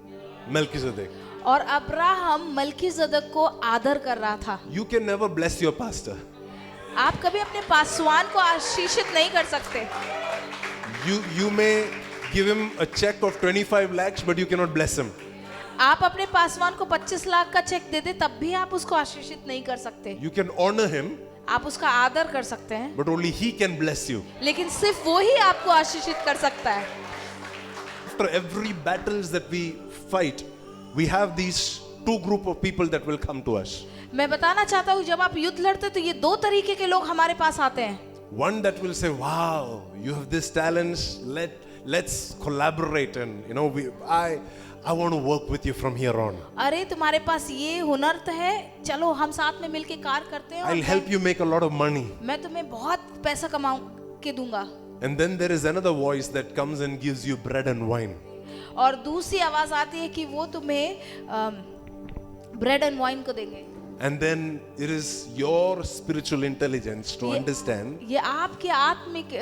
Melchizedek. और अब्राहम मलकीसेदेक को आदर कर रहा था। You can never bless your pastor. आप कभी अपने पासवान को आशीषित नहीं कर सकते। You may give him a check of 25 lakhs, but you cannot bless him. आप अपने पासवान को 25 लाख का चेक दे दे तब भी आप उसको आशीषित नहीं कर सकते। You can honor him, आप उसका आदर कर सकते हैं, but only he can bless you. लेकिन सिर्फ वो ही आपको आशीषित कर सकता है। After every battles that we fight, we have these two group of people that will come to us. मैं बताना चाहता हूँ जब आप युद्ध लड़ते तो ये दो तरीके के लोग हमारे पास आते हैं। One that will say, "Wow, you have this talents. Let's collaborate, and I want to work with you from here on. अरे तुम्हारे पास ये हुनर तो है, चलो हम साथ में मिलके कार्य करते हैं। और I'll help you make a lot of money." मैं तुम्हें बहुत पैसा कमा के दूंगा। And then there is another voice that comes and gives you bread and wine. और दूसरी आवाज आती है कि वो तुम्हें ब्रेड एंड वाइन को देंगे। And then it is your spiritual intelligence to understand ये आपके आत्मिक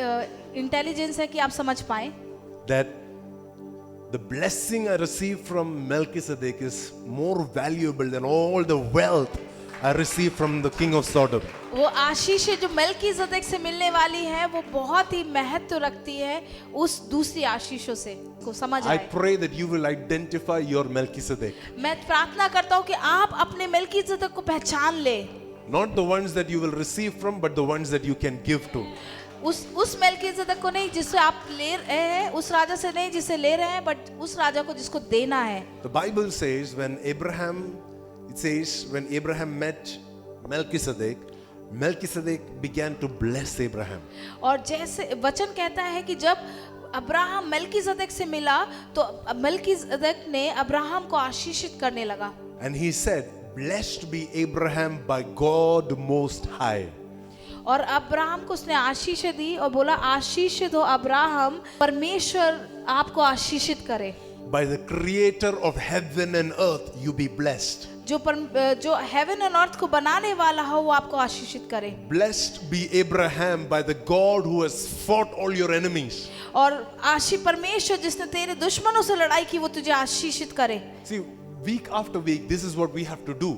इंटेलिजेंस है कि आप समझ पाए that the blessing I received from Melchizedek is more valuable than all the wealth I received from the king of Sodom. वो आशीष जो मलकीसेदेक से मिलने वाली है वो बहुत ही महत्व रखती है उस दूसरी आशीषों से को समझ I आए। pray that you will identify your Melchizedek. मैं प्रार्थना करता हूँ कि आप अपने मलकीसेदेक को पहचान ले। Not the ones that you will receive from, but the ones that you can give to. उस मलकीसेदेक को नहीं जिससे आप ले रहे हैं, उस राजा से नहीं जिसे ले रहे हैं, बट उस राजा को जिसको देना है। The Bible says when Abraham met Melchizedek, Melchizedek began to bless Abraham. और जैसे वचन कहता है कि जब अब्राहम मलकीसदक से मिला तो मलकीसदक ने अब्राहम को आशीषित करने लगा. And he said, "Blessed be Abraham by God Most High." और अब्राहम को उसने आशीष दी और बोला आशीषित हो अब्राहम, परमेश्वर आपको आशीषित करे. By the creator of heaven and earth, you be blessed. जो हेवन एंड अर्थ को बनाने वाला हो वो आपको आशीषित करे. Blessed be Abraham by the God who has fought all your enemies. और परमेश्वर जिसने तेरे दुश्मनों से लड़ाई की वो तुझे आशीषित करे. See, week after week, this is what we have to do.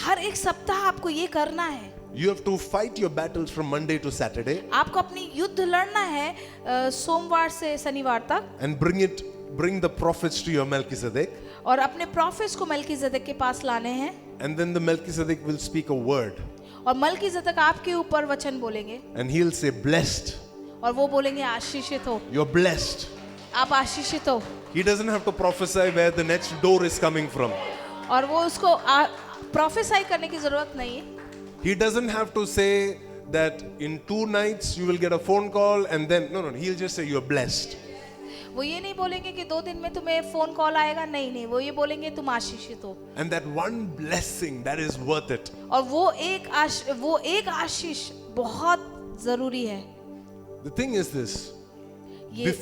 हर एक सप्ताह आपको ये करना है. You have to fight your battles from Monday to Saturday. आपको अपनी युद्ध लड़ना है सोमवार से शनिवार तक. And bring the prophets to your Melchizedek. और अपने प्रॉफिट्स को मलकीसदक के पास लाने हैं. And then the Melchizedek will speak a word. और मलकीसदक आपके ऊपर वचन बोलेंगे. And he'll say, "Blessed." और वो बोलेंगे आशीषित हो. You're blessed. आप आशीषित हो. He doesn't have to prophesy where the next door is coming from. और वो उसको प्रोफेसाई करने की जरूरत नहीं है. He doesn't have to say that in 2 nights you will get a phone call and then no, he'll just say you're blessed. वो ये नहीं बोलेंगे कि 2 दिन में तुम्हें फोन कॉल आएगा. नहीं, वो ये बोलेंगे तुम आशीषित हो. And that one blessing, that is worth it. और वो एक आशीष बहुत जरूरी है. The thing is this, ये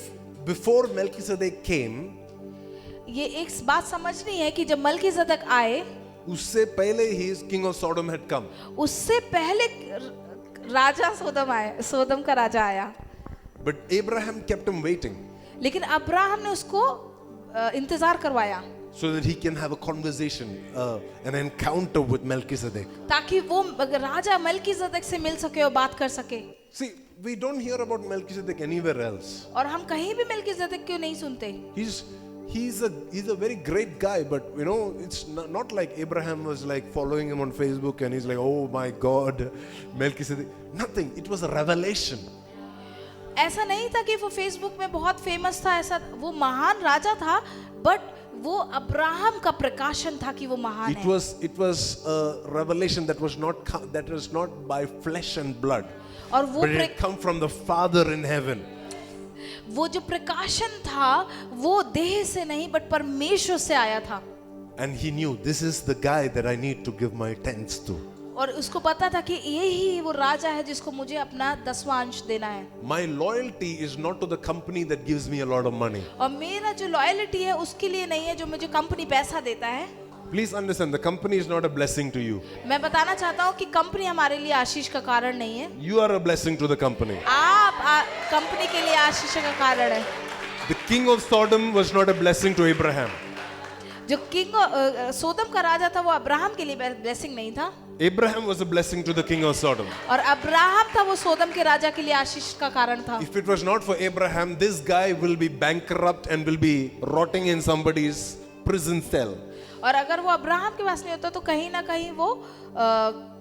before Melchizedek came, ये एक बात समझनी है कि जब मलकीसदक आए उससे पहले ही king of Sodom had come. उससे पहले राजा सोदम का राजा आया. But Abraham kept him waiting. लेकिन अब्राहम ने उसको इंतजार करवाया. So that he can have a conversation, an encounter with Melchizedek. ताकि वो राजा मलकीसदक से मिल सके और बात कर सके. See, we don't hear about Melchizedek anywhere else. और हम कहीं भी मलकीसदक क्यों नहीं सुनते. He's a very great guy, but it's not like Abraham was like following him on Facebook and he's like, "Oh my God, Melchizedek." Nothing. It was a revelation. ऐसा नहीं था कि वो फेसबुक में बहुत फेमस था. ऐसा वो महान राजा था, बट वो अब्राहम का प्रकाशन था कि वो महान है. It was a revelation that was not by flesh and blood, और वो but it had come from the Father in heaven. वो जो प्रकाशन था वो देह से नहीं बट परमेश्वर से आया था. And he knew this is the guy that I need to give my tenths to. और उसको पता था कि यही वो राजा है जिसको मुझे अपना 10वां अंश देना है. My loyalty is not to the company that gives me a lot of money. और मेरा जो लॉयल्टी है उसके लिए नहीं है जो मुझे कंपनी पैसा देता है. Please understand, the company is not a blessing to you. मैं बताना चाहता हूँ कि कंपनी हमारे लिए आशीष का कारण नहीं है. You are a blessing to the company. आप कंपनी के लिए आशीष का कारण है. The king of Sodom was not a blessing to Abraham. जो सोदम का राजा था वो अब्राहम के लिए ब्लेसिंग नहीं था. Abraham was a blessing to the king of Sodom. और अब्राहम था वो सोदम के राजा के लिए आशीष का कारण था. If it was not for Abraham, this guy will be bankrupt and will be rotting in somebody's prison cell. और अगर वो अब्राहम के पास नहीं होता तो कहीं ना कहीं वो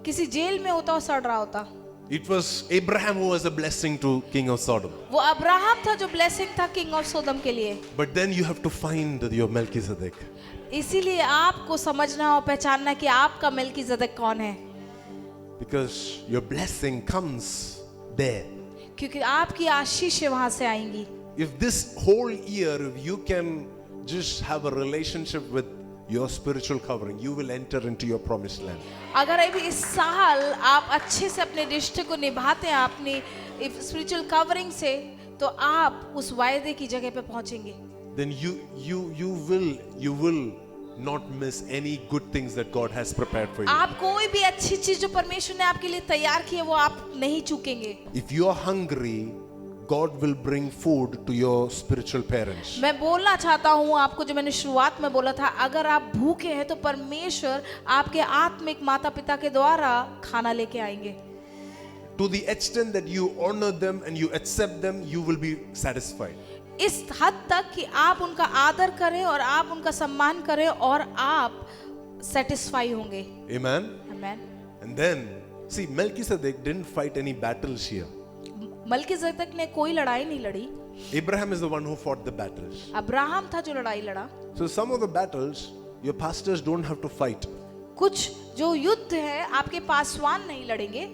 किसी जेल में होता और सड़ रहा होता. It was Abraham who was a blessing to king of Sodom. वो अब्राहम था जो ब्लेसिंग था किंग ऑफ सोदम के लिए. But then you have to find your Melchizedek. इसीलिए आपको समझना और पहचानना कि आपका मलकीसदक कौन है. Because your blessing comes there. क्योंकि आपकी आशीष वहां से आएंगी. If this whole year, if you can just have a relationship with your spiritual covering, you will enter into your promised land. अगर अभी इस साल आप अच्छे से अपने रिश्ते को निभाते हैं अपनी स्पिरिचुअल कवरिंग से, तो आप उस वायदे की जगह पे पहुंचेंगे. Then you will not miss any good things that God has prepared for you. आप कोई भी अच्छी चीज जो परमेश्वर ने आपके लिए तैयार की है वो आप नहीं चूकेंगे. If you are hungry, God will bring food to your spiritual parents. मैं बोलना चाहता हूँ आपको जो मैंने शुरुआत में बोला था, अगर आप भूखे हैं तो परमेश्वर आपके आत्मिक माता पिता के द्वारा खाना लेके आएंगे. To the extent that you honor them and you accept them, you will be satisfied. इस हद तक कि आप उनका आदर करें और आप उनका सम्मान करें और आप सेटिस्फाई होंगे. Amen. Amen. And then see, Melchizedek didn't fight any battles here. मलकीसदक ने कोई लड़ाई नहीं लड़ी. Abraham is the one who fought the battles. Abraham था जो लड़ाई लड़ा. So some of the battles your pastors don't have to fight. कुछ जो युद्ध है आपके पासवान नहीं लड़ेंगे.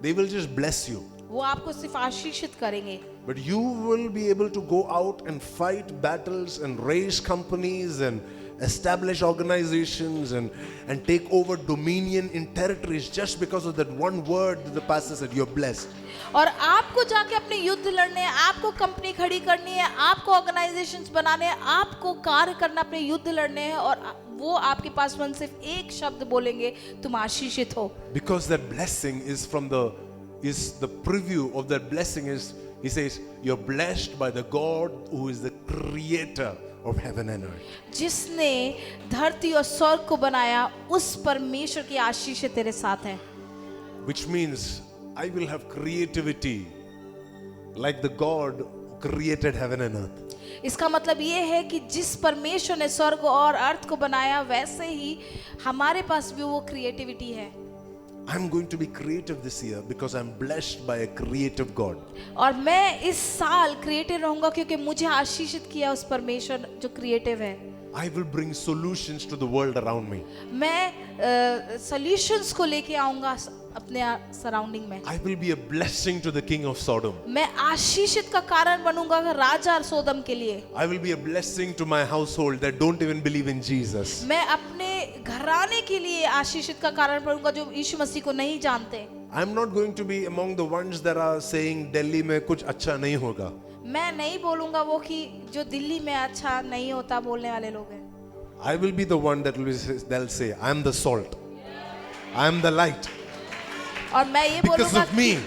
They will just bless you. वो आपको सिर्फ आशीषित करेंगे, But you will be able to go out and fight battles and raise companies and establish organizations and take over dominion in territories just because of that one word that the pastor said, you're blessed. और आपको जाके अपने युद्ध लड़ने हैं, आपको company खड़ी करनी है, आपको ऑर्गेनाइजेशंस बनाने हैं, आपको कार्य करना, अपने युद्ध लड़ने हैं, और वो आपके पास मन सिर्फ एक शब्द बोलेंगे, तुम आशीषित हो. Because that blessing is the preview of that blessing is, he says, you're blessed by the God who is the creator of heaven and earth. जिसने धरती और स्वर्ग को बनाया, उस परमेश्वर की आशीष तेरे साथ है. Which means I will have creativity like the God who created heaven and earth. इसका मतलब ये है कि जिस परमेश्वर ने स्वर्ग और अर्थ को बनाया, वैसे ही हमारे पास भी वो क्रिएटिविटी है. I'm going to be creative this year because I'm blessed by a creative God. और मैं इस साल क्रिएटिव रहूंगा क्योंकि मुझे आशीषित किया उस परमेश्वर जो क्रिएटिव है. I will bring solutions to the world around me. मैं सॉल्यूशंस को लेके आऊंगा अपने सराउंडिंग में. I will be a blessing to the king of Sodom. मैं आशीषित का कारण बनूंगा राजा सोदम के लिए. I will be a blessing to my household that don't even believe in Jesus. मैं अपने घराने के लिए आशीषित का कारण बनूंगा जो यीशु मसीह को नहीं जानते. I'm not going to be among the ones that are saying Delhi में कुछ अच्छा नहीं होगा. मैं नहीं बोलूंगा वो कि जो दिल्ली में अच्छा नहीं होता बोलने वाले लोग हैं. I will be the one that will they'll say I am the salt. I am the light. और मैं ये Because बोलूंगा of me.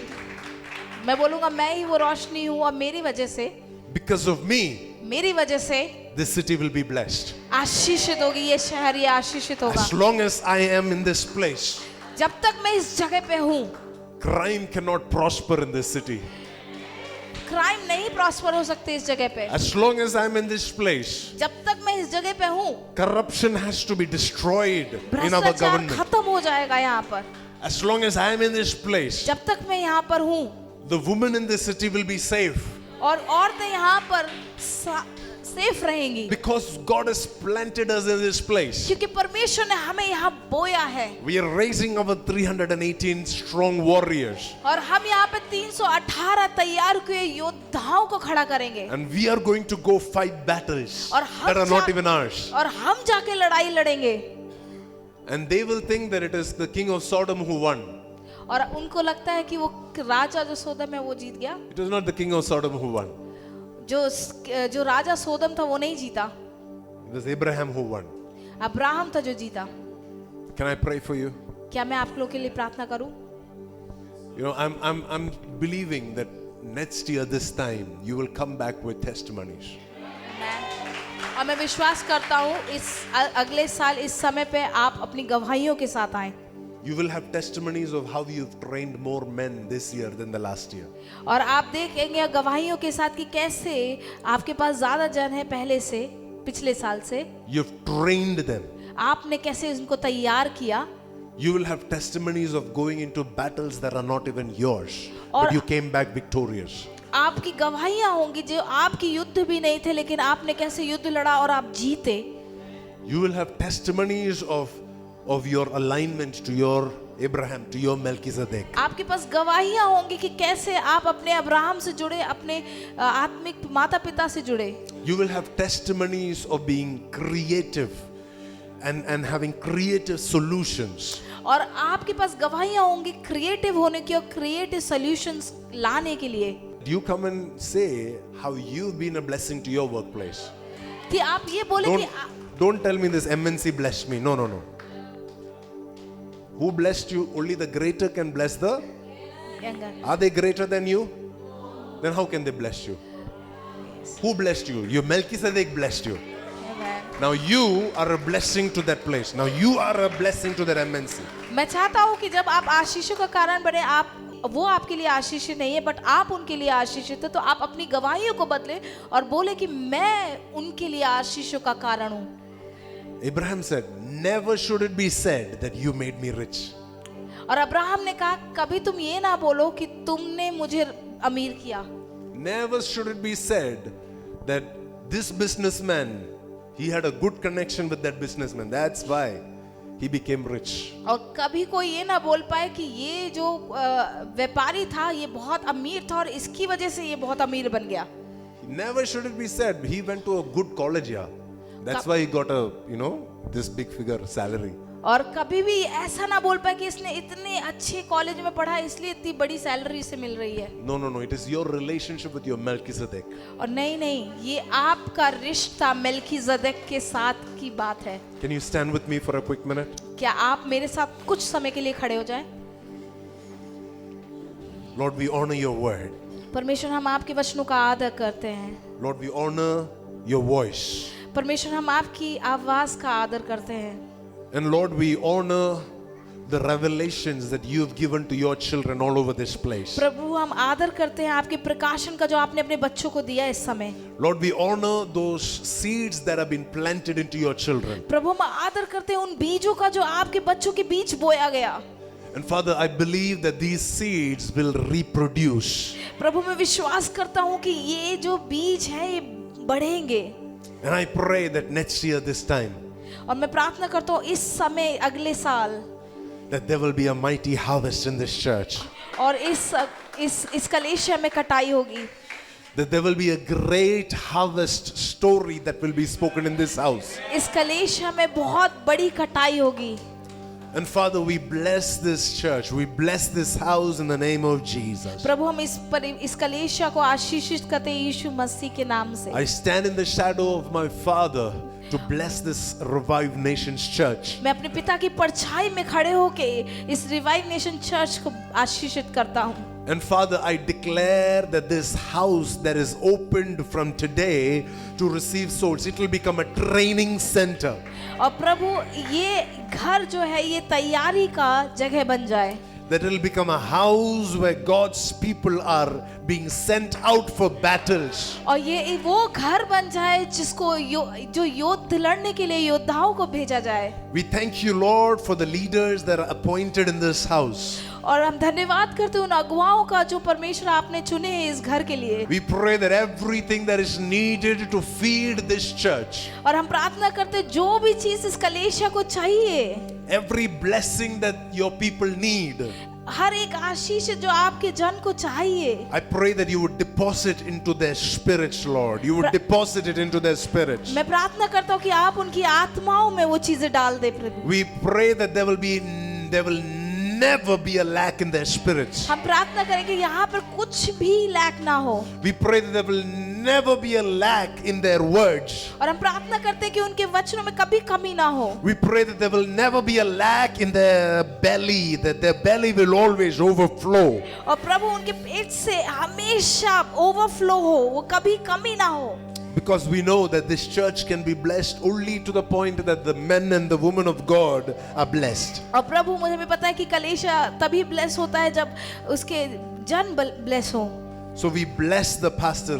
मैं बोलूंगा मैं ही वो रोशनी हूँ और मेरी वजह से, Because of me, मेरी वजह से this city will be blessed. आशीषित होगी ये शहर, ये आशीषित होगा. As long as I am in this place, जब तक मैं इस जगह पे हूँ, crime cannot prosper in this city. Crime नहीं प्रॉस्पर हो सकते इस जगह पे. As long as I'm in this place, जब तक मैं इस जगह पे हूँ, corruption has to be destroyed in our भ्रष्टाचार government. खत्म हो जाएगा यहाँ पर. As long as I am in this place, जब तक मैं यहाँ पर हूँ, the women in this city will be safe. और औरतें यहाँ पर सेफ रहेंगी. Because God has planted us in this place. क्योंकि परमेश्वर ने हमें यहाँ बोया है. We are raising our 318 strong warriors. और हम यहाँ पे 318 तैयार हुए योद्धाओं को खड़ा करेंगे. And we are going to go fight battles और that are not even ours. और हम जाके लड़ाई लड़ेंगे. And they will think that it is the king of Sodom who won. और उनको लगता है कि वो राजा जो सोदम है वो जीत गया. It was not the king of Sodom who won. जो राजा सोदम था वो नहीं जीता. It was Abraham who won. Abraham था जो जीता. Can I pray for you? क्या मैं आप लोगों के लिए प्रार्थना करूं? You know, I'm believing that next year this time you will come back with testimonies. और मैं विश्वास करता हूँ इस अगले साल इस समय पे आप अपनी गवाहियों के साथ आएं. You will have testimonies of how you've trained more men this year than the last year. और आप देखेंगे गवाहियों के साथ कि कैसे आपके पास ज्यादा जन है पहले से, पिछले साल से. You've trained them. आपने कैसे उनको तैयार किया. You will have testimonies of going into battles that are not even yours, और but you came back victorious. आपकी गवाहियां होंगी जो आपकी युद्ध भी नहीं थे, लेकिन आपने कैसे युद्ध लड़ा और आप जीते. You will have testimonies of your alignment to your Abraham, to your Melchizedek. आपके पास गवाहियां होंगी कि कैसे आप अपने अब्राहम से जुड़े, अपने आत्मिक माता पिता से जुड़े. You will have testimonies of being creative and having creative solutions. और आपके पास गवाहियां होंगी क्रिएटिव होने की और क्रिएटिव सॉल्यूशंस लाने के लिए. Do you come and say how you've been a blessing to your workplace? कि आप ये बोले कि Don't tell me this MNC blessed me. No. Who blessed you? Only the greater can bless the. Are they greater than you? Then how can they bless you? Who blessed you? Your Melchizedek blessed you. Now you are a blessing to that place. Now you are a blessing to that MNC. मैं चाहता हूँ कि जब आप आशीषों का कारण बने, आप वो आपके लिए आशीषित नहीं है बट आप उनके लिए आशीषित है, तो आप अपनी गवाहियों को बदले और बोले कि मैं उनके लिए आशीषों का कारण हूँ. Abraham said, never should it be said that you made me rich. और अब्राहम ने कहा कभी तुम ये ना बोलो कि तुमने मुझे अमीर किया. Never should it be said that this businessman, he had a good connection with that businessman. That's why he became rich. और कभी कोई ये ना बोल पाए कि ये जो व्यापारी था ये बहुत अमीर था और इसकी वजह से ये बहुत अमीर बन गया। Never should it be said he went to a good college, yeah. That's why he got a, this big figure salary. और कभी भी ऐसा ना बोल पाए कि इसने इतने अच्छे कॉलेज में पढ़ा इसलिए इतनी बड़ी सैलरी इसे मिल रही है। No, it is your relationship with your Melchizedek. और नहीं, ये आपका रिश्ता मेल्कीजेदेक के साथ की बात है। Can you stand with me for a quick minute? क्या आप मेरे साथ कुछ समय के लिए खड़े हो जाएं? Lord, we honor your word. परमेश्वर, हम आपके वचनों का आदर करते हैं। Lord, we honor your voice. परमेश्वर, हम आपकी आवाज का आदर करते हैं। And Lord, we honor the revelations that you have given to your children all over this place. प्रभु, हम आदर करते हैं आपके प्रकाशन का जो आपने अपने बच्चों को दिया इस समय। Lord, we honor those seeds that have been planted into your children. प्रभु, हम आदर करते हैं उन बीजों का जो आपके बच्चों के बीच बोया गया। And Father, I believe that these seeds will reproduce. प्रभु, मैं विश्वास करता हूँ कि ये जो बीज है ये बढ़ेंगे। And I pray that next year this time, और मैं प्रार्थना करता हूँ इस समय अगले साल that there will be a mighty harvest in this church. और इस कलेशिया में कटाई होगी। That there will be a great harvest story that will be spoken in this house. इस कलेशिया में बहुत बड़ी कटाई होगी। And Father, we bless this church. We bless this house in the name of Jesus. प्रभु, हम इस कलेशिया को आशीषित करते हैं यीशु मसीह के नाम से। I stand in the shadow of my Father to bless this Revived Nations church. मैं अपने पिता की परछाई में खड़े होके इस रिवाइव नेशन चर्च को आशीषित करता हूँ। And Father, I declare that this house that is opened from today to receive souls, it will become a training center. और प्रभु, ये घर जो है ये तैयारी का जगह बन जाए। That it will become a house where God's people are being sent out for battles. और ये वो घर बन जाए जिसको जो युद्ध लड़ने के लिए योद्धाओं को भेजा जाए। We thank you, Lord, for the leaders that are appointed in this house. और हम धन्यवाद करते हैं उन अगुवाओं का जो परमेश्वर आपने चुने हैं इस घर के लिए। We pray that everything that is needed to feed this church, और हम प्रार्थना करते हैं जो भी चीज इस कलेशिया को चाहिए, every blessing that your people need, हर एक आशीष जो आपके जन को चाहिए, I pray that you would deposit into their spirits, Lord. You would deposit it into their spirits. मैं प्रार्थना करता हूँ कि आप उनकी आत्माओं में वो चीजें डाल दे प्रभु। We pray that there will never be a lack in their spirits. हम प्रार्थना करें कि यहाँ पर कुछ भी लैक ना हो। We pray that there will never be a lack in their words. और हम प्रार्थना करते हैं कि उनके वचनों में कभी कमी ना हो। We pray that there will never be a lack in their belly, that their belly will always overflow. और प्रभु उनके पेट से हमेशा ओवरफ्लो हो, वो कभी कमी ना हो। Because we know that this church can be blessed only to the point that the men and the women of God are blessed. और प्रभु मुझे भी पता है कि कलेशा तभी ब्लेस होता है जब उसके जन ब्लेस हो। So we bless the pastor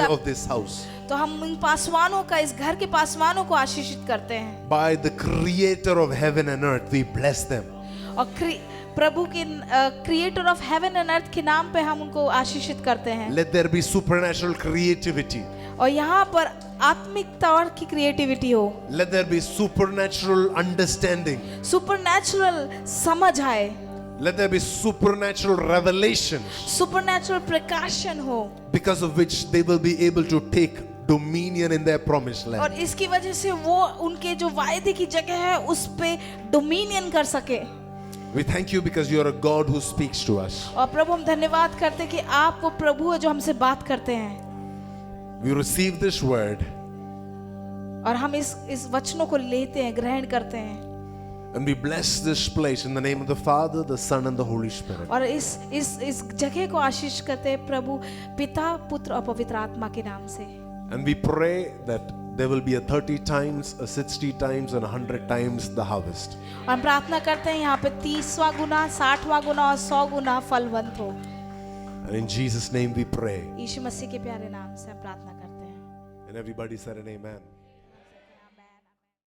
of this house. तो हम इन पासवानों का, इस घर के पासवानों को आशीषित करते हैं। By the creator of heaven and earth, we bless them. और प्रभु के creator of heaven and earth के नाम पे हम उनको आशीषित करते हैं। Let there be supernatural creativity. और यहाँ पर आत्मिक तौर की क्रिएटिविटी हो। Let there be supernatural understanding. Supernatural समझ आए। Let there be supernatural revelations. Supernatural प्रकाशन हो। Because of which they will be able to take dominion in their promised land. और इसकी वजह से वो उनके जो वायदे की जगह है उस पे डोमिनियन कर सके। We thank you because you are a God who speaks to us. और प्रभु हम धन्यवाद करते हैं कि आप वो प्रभु है जो हमसे बात करते हैं। We receive this word. और हम इस वचनों को लेते हैं, ग्रहण करते हैं। And we bless this place in the name of the Father, the Son and the Holy Spirit. और इस जगह को आशीष करते हैं प्रभु पिता, पुत्र और पवित्र आत्मा के नाम से। And we pray that there will be a 30 times, a 60 times and 100 times the harvest. और हम प्रार्थना करते हैं यहाँ पे 30वां गुना, 60वां गुना और 100 गुना फलवंत हो। And in Jesus' name we pray. यीशु मसीह के प्यारे नाम से हम प्रार्थना करते हैं। And everybody said an amen.